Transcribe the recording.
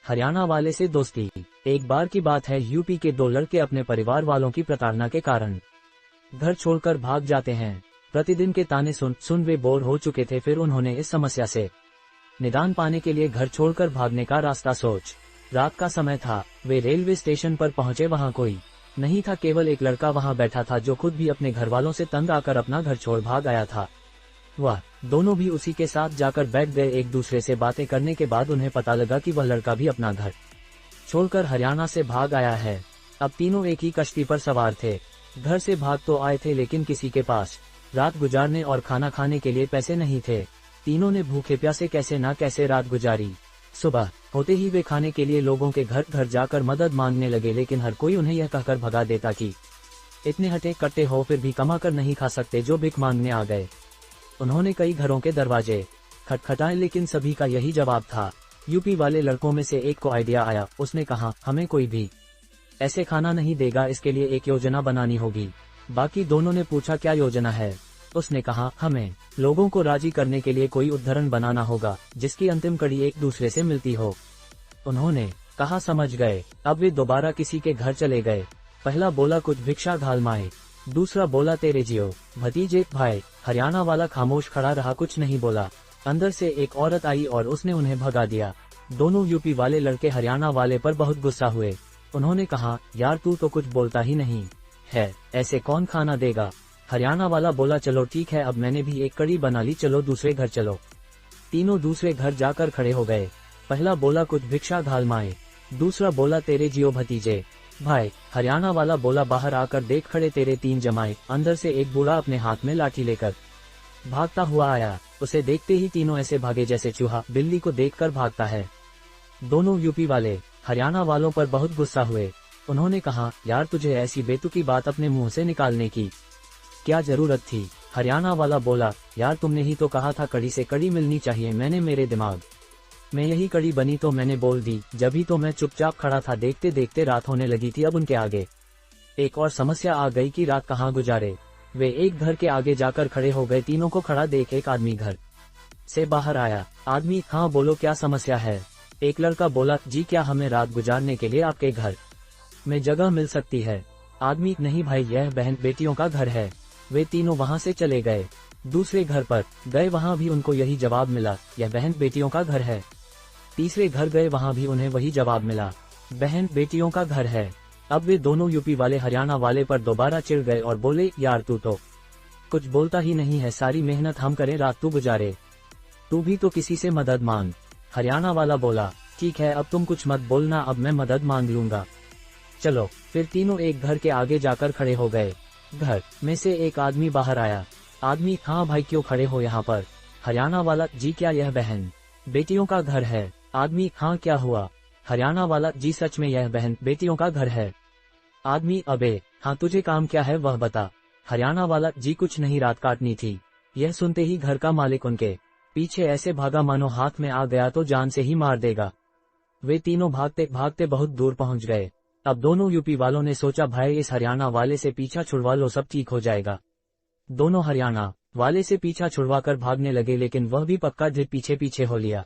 हरियाणा वाले से दोस्ती। एक बार की बात है, यूपी के दो लड़के अपने परिवार वालों की प्रताड़ना के कारण घर छोड़कर भाग जाते हैं। प्रतिदिन के ताने सुन वे बोर हो चुके थे। फिर उन्होंने इस समस्या से निदान पाने के लिए घर छोड़कर भागने का रास्ता सोच। रात का समय था, वे रेलवे स्टेशन पर पहुंचे। वहां कोई नहीं था, केवल एक लड़का वहां बैठा था जो खुद भी अपने घर वालों से तंग आकर अपना घर छोड़ भाग आया था। वह दोनों भी उसी के साथ जाकर बैठ गए। एक दूसरे से बातें करने के बाद उन्हें पता लगा कि वह लड़का भी अपना घर छोड़कर हरियाणा से भाग आया है। अब तीनों एक ही कश्ती पर सवार थे। घर से भाग तो आए थे, लेकिन किसी के पास रात गुजारने और खाना खाने के लिए पैसे नहीं थे। तीनों ने भूखे प्यासे कैसे रात गुजारी। सुबह होते ही वे खाने के लिए लोगों के घर घर जाकर मदद मांगने लगे, लेकिन हर कोई उन्हें यह कहकर भगा देता कि इतने हटे कट्टे हो, फिर भी कमा कर नहीं खा सकते जो भिख मांगने आ गए। उन्होंने कई घरों के दरवाजे खटखटाए, लेकिन सभी का यही जवाब था। यूपी वाले लड़कों में से एक को आइडिया आया। उसने कहा, हमें कोई भी ऐसे खाना नहीं देगा, इसके लिए एक योजना बनानी होगी। बाकी दोनों ने पूछा, क्या योजना है? उसने कहा, हमें लोगों को राजी करने के लिए कोई उदाहरण बनाना होगा जिसकी अंतिम कड़ी एक दूसरे से मिलती हो। उन्होंने कहा, समझ गए। अब वे दोबारा किसी के घर चले गए। पहला बोला, कुछ भिक्षा घाल माए। दूसरा बोला, तेरे जियो भतीजे भाई। हरियाणा वाला खामोश खड़ा रहा, कुछ नहीं बोला। अंदर से एक औरत आई और उसने उन्हें भगा दिया। दोनों यूपी वाले लड़के हरियाणा वाले पर बहुत गुस्सा हुए। उन्होंने कहा, यार तू तो कुछ बोलता ही नहीं है, ऐसे कौन खाना देगा? हरियाणा वाला बोला, चलो ठीक है, अब मैंने भी एक कड़ी बना ली, चलो दूसरे घर चलो। तीनों दूसरे घर जाकर खड़े हो गए। पहला बोला, कुछ भिक्षा घाल माए। दूसरा बोला, तेरे जियो भतीजे भाई। हरियाणा वाला बोला, बाहर आकर देख, खड़े तेरे तीन जमाए। अंदर से एक बूढ़ा अपने हाथ में लाठी लेकर भागता हुआ आया। उसे देखते ही तीनों ऐसे भागे जैसे चूहा बिल्ली को देखकर भागता है। दोनों यूपी वाले हरियाणा वालों पर बहुत गुस्सा हुए। उन्होंने कहा, यार तुझे ऐसी बेतुकी बात अपने मुंह से निकालने की क्या जरूरत थी? हरियाणा वाला बोला, यार तुमने ही तो कहा था कड़ी से कड़ी मिलनी चाहिए। मेरे दिमाग में यही कड़ी बनी तो मैंने बोल दी। जब ही तो मैं चुपचाप खड़ा था। देखते देखते रात होने लगी थी। अब उनके आगे एक और समस्या आ गई कि रात कहाँ गुजारे। वे एक घर के आगे जाकर खड़े हो गए। तीनों को खड़ा देख एक आदमी घर से बाहर आया। आदमी, हाँ बोलो क्या समस्या है? एक लड़का बोला, जी क्या हमें रात गुजारने के लिए आपके घर में जगह मिल सकती है? आदमी, नहीं भाई, यह बहन बेटियों का घर है। वे तीनों वहाँ से चले गए। दूसरे घर पर गए, वहाँ भी उनको यही जवाब मिला, यह बहन बेटियों का घर है। तीसरे घर गए, वहाँ भी उन्हें वही जवाब मिला, बहन बेटियों का घर है। अब वे दोनों यूपी वाले हरियाणा वाले पर दोबारा चिढ़ गए और बोले, यार तू तो कुछ बोलता ही नहीं है, सारी मेहनत हम करें, रात तू गुजारे, तू भी तो किसी से मदद मांग। हरियाणा वाला बोला, ठीक है, अब तुम कुछ मत बोलना, अब मैं मदद मांग लूंगा, चलो। फिर तीनों एक घर के आगे जाकर खड़े हो गए। घर में से एक आदमी बाहर आया। आदमी, हाँ भाई क्यों खड़े हो यहाँ पर? हरियाणा वाला, जी क्या यह बहन बेटियों का घर है? आदमी, हाँ क्या हुआ? हरियाणा वाला, जी सच में यह बहन बेटियों का घर है। आदमी, अबे हाँ तुझे काम क्या है वह बता। हरियाणा वाला, जी कुछ नहीं, रात काटनी थी। यह सुनते ही घर का मालिक उनके पीछे ऐसे भागा मानो हाथ में आ गया तो जान से ही मार देगा। वे तीनों भागते भागते बहुत दूर पहुंच गए। अब दोनों यूपी वालों ने सोचा, भाई इस हरियाणा वाले से पीछा छुड़वा लो, सब ठीक हो जाएगा। दोनों हरियाणा वाले से पीछा छुड़वाकर भागने लगे, लेकिन वह भी पक्का पीछे पीछे हो लिया।